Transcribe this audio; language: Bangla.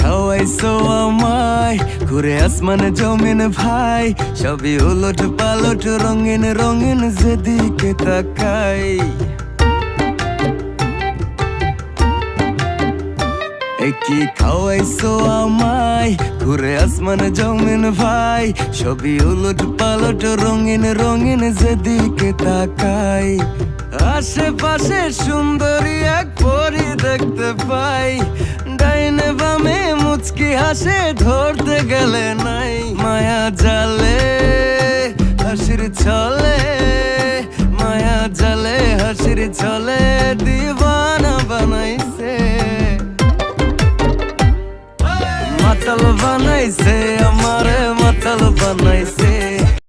খাওয়াইছো আমায় ঘুরে আসমানে জমিন ভাই, সবই উলট পালট রঙিন রঙিন যেদিকে তাকাই। কি খাওয়াইছো আমায় ঘুরে আসমানে জমিন ভাই, সবই উলট পালট রঙিন রঙিন যেদিকে তাকাই। আশেপাশে সুন্দরী এক পরী দেখতে পাই, ডাইনে বামে মুচকি হাসে ধরতে গেলে নাই। মায়া জালে